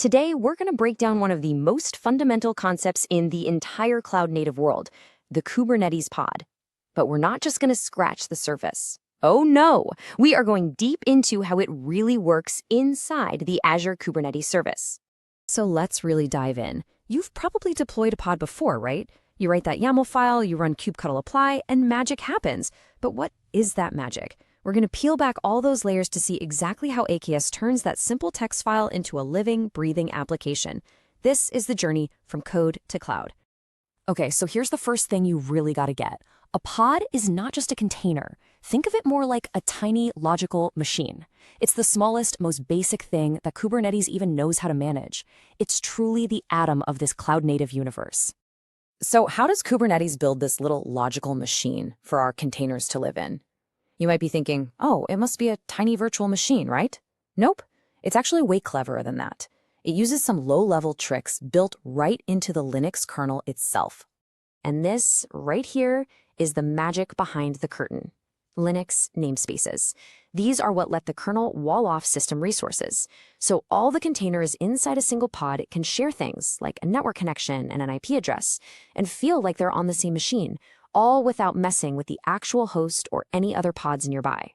Today, we're going to break down one of the most fundamental concepts in the entire cloud-native world, the Kubernetes pod. But we're not just going to scratch the surface. Oh no! We are going deep into how it really works inside the Azure Kubernetes service. So let's really dive in. You've probably deployed a pod before, right? You write that YAML file, you run kubectl apply, and magic happens. But what is that magic? We're going to peel back all those layers to see exactly how AKS turns that simple text file into a living, breathing application. This is the journey from code to cloud. Okay, so here's the first thing you really got to get. A pod is not just a container. Think of it more like a tiny logical machine. It's the smallest, most basic thing that Kubernetes even knows how to manage. It's truly the atom of this cloud-native universe. So how does Kubernetes build this little logical machine for our containers to live in? You might be thinking, oh, it must be a tiny virtual machine, right? Nope, it's actually way cleverer than that. It uses some low-level tricks built right into the Linux kernel itself. And this, right here, is the magic behind the curtain. Linux namespaces. These are what let the kernel wall off system resources. So all the containers inside a single pod can share things like a network connection and an IP address and feel like they're on the same machine, all without messing with the actual host or any other pods nearby.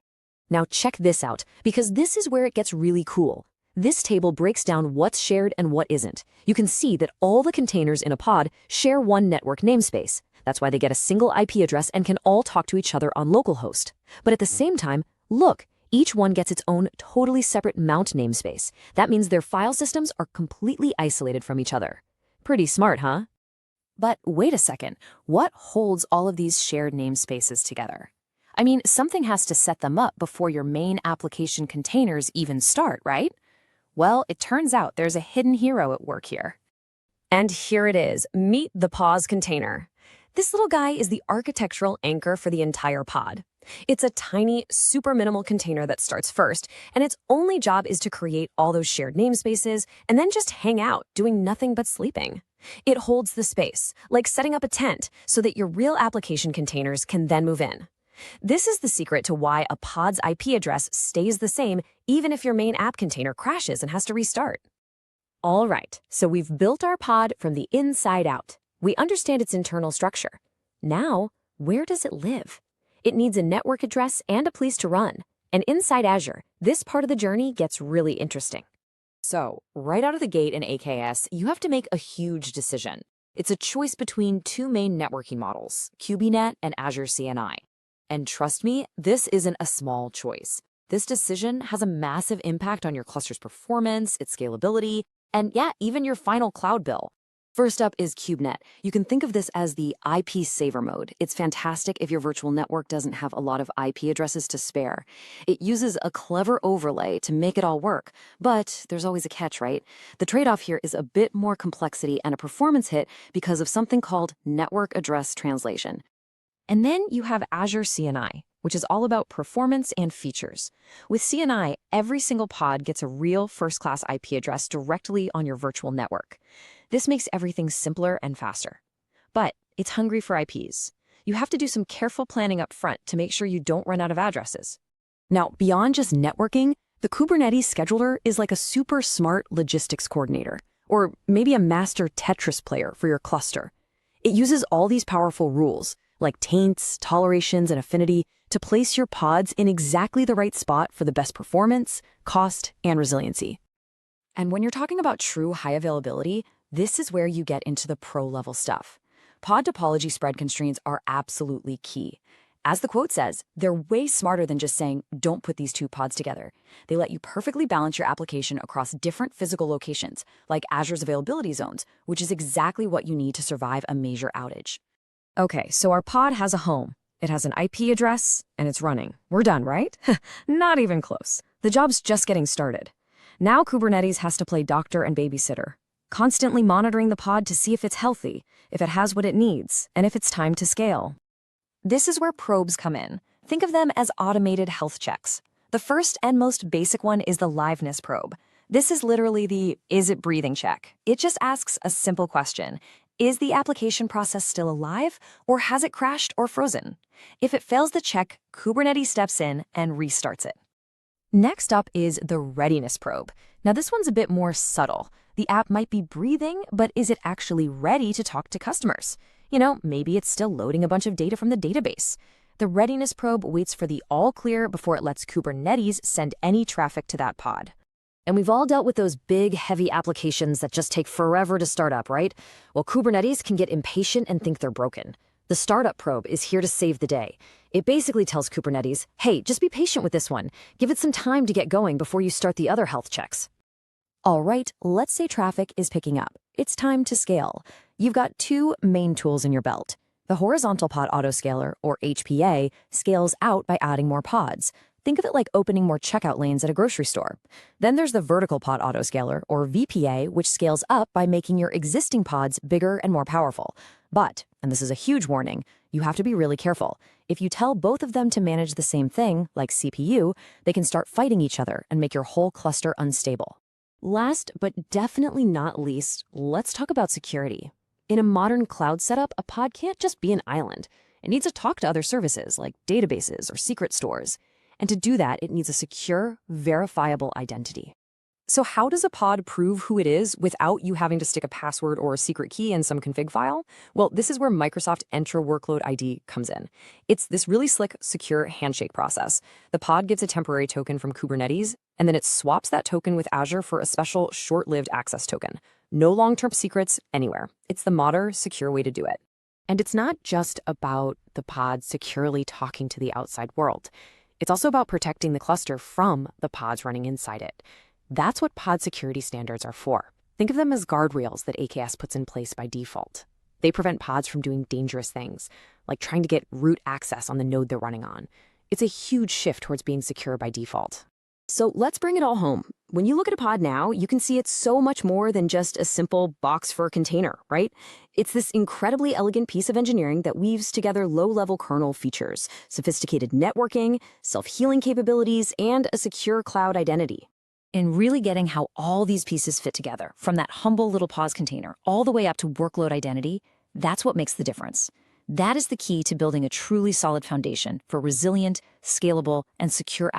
Now check this out, because this is where it gets really cool. This table breaks down what's shared and what isn't. You can see that all the containers in a pod share one network namespace. That's why they get a single IP address and can all talk to each other on localhost. But at the same time, look, each one gets its own totally separate mount namespace. That means their file systems are completely isolated from each other. Pretty smart, huh? But wait a second, what holds all of these shared namespaces together? I mean, something has to set them up before your main application containers even start, right? Well, it turns out there's a hidden hero at work here. And here it is, meet the pause container. This little guy is the architectural anchor for the entire pod. It's a tiny, super minimal container that starts first, and its only job is to create all those shared namespaces and then just hang out, doing nothing but sleeping. It holds the space, like setting up a tent, so that your real application containers can then move in. This is the secret to why a pod's IP address stays the same even if your main app container crashes and has to restart. All right, so we've built our pod from the inside out. We understand its internal structure. Now, where does it live? It needs a network address and a place to run. And inside Azure, this part of the journey gets really interesting. So, right out of the gate in AKS, you have to make a huge decision. It's a choice between two main networking models, KubeNet and Azure CNI. And trust me, this isn't a small choice. This decision has a massive impact on your cluster's performance, its scalability, and yeah, even your final cloud bill. First up is KubeNet. You can think of this as the IP saver mode. It's fantastic if your virtual network doesn't have a lot of IP addresses to spare. It uses a clever overlay to make it all work, but there's always a catch, right? The trade-off here is a bit more complexity and a performance hit because of something called network address translation. And then you have Azure CNI, which is all about performance and features. With CNI, every single pod gets a real first-class IP address directly on your virtual network. This makes everything simpler and faster. But it's hungry for IPs. You have to do some careful planning up front to make sure you don't run out of addresses. Now, beyond just networking, the Kubernetes scheduler is like a super smart logistics coordinator, or maybe a master Tetris player for your cluster. It uses all these powerful rules, like taints, tolerations, and affinity, to place your pods in exactly the right spot for the best performance, cost, and resiliency. And when you're talking about true high availability, this is where you get into the pro-level stuff. Pod topology spread constraints are absolutely key. As the quote says, they're way smarter than just saying, don't put these two pods together. They let you perfectly balance your application across different physical locations, like Azure's availability zones, which is exactly what you need to survive a major outage. Okay, so our pod has a home. It has an IP address, and it's running. We're done, right? Not even close. The job's just getting started. Now Kubernetes has to play doctor and babysitter, constantly monitoring the pod to see if it's healthy, if it has what it needs, and if it's time to scale. This is where probes come in. Think of them as automated health checks. The first and most basic one is the liveness probe. This is literally the is it breathing check. It just asks a simple question. Is the application process still alive, or has it crashed or frozen? If it fails the check, Kubernetes steps in and restarts it. Next up is the readiness probe. Now this one's a bit more subtle. The app might be breathing, but is it actually ready to talk to customers? Maybe it's still loading a bunch of data from the database. The readiness probe waits for the all clear before it lets Kubernetes send any traffic to that pod. And we've all dealt with those big, heavy applications that just take forever to start up, right? Well, Kubernetes can get impatient and think they're broken. The startup probe is here to save the day. It basically tells Kubernetes, hey, just be patient with this one. Give it some time to get going before you start the other health checks. All right, let's say traffic is picking up. It's time to scale. You've got two main tools in your belt. The horizontal pod autoscaler, or HPA, scales out by adding more pods. Think of it like opening more checkout lanes at a grocery store. Then there's the vertical pod autoscaler, or VPA, which scales up by making your existing pods bigger and more powerful. But, and this is a huge warning, you have to be really careful. If you tell both of them to manage the same thing, like CPU, they can start fighting each other and make your whole cluster unstable. Last, but definitely not least, let's talk about security. In a modern cloud setup, a pod can't just be an island. It needs to talk to other services like databases or secret stores. And to do that, it needs a secure, verifiable identity. So how does a pod prove who it is without you having to stick a password or a secret key in some config file? Well, this is where Microsoft Entra Workload ID comes in. It's this really slick, secure handshake process. The pod gets a temporary token from Kubernetes, and then it swaps that token with Azure for a special short-lived access token. No long-term secrets anywhere. It's the modern, secure way to do it. And it's not just about the pod securely talking to the outside world. It's also about protecting the cluster from the pods running inside it. That's what pod security standards are for. Think of them as guardrails that AKS puts in place by default. They prevent pods from doing dangerous things, like trying to get root access on the node they're running on. It's a huge shift towards being secure by default. So let's bring it all home. When you look at a pod now, you can see it's so much more than just a simple box for a container, right? It's this incredibly elegant piece of engineering that weaves together low-level kernel features, sophisticated networking, self-healing capabilities, and a secure cloud identity. And really getting how all these pieces fit together, from that humble little pause container all the way up to workload identity, that's what makes the difference. That is the key to building a truly solid foundation for resilient, scalable, and secure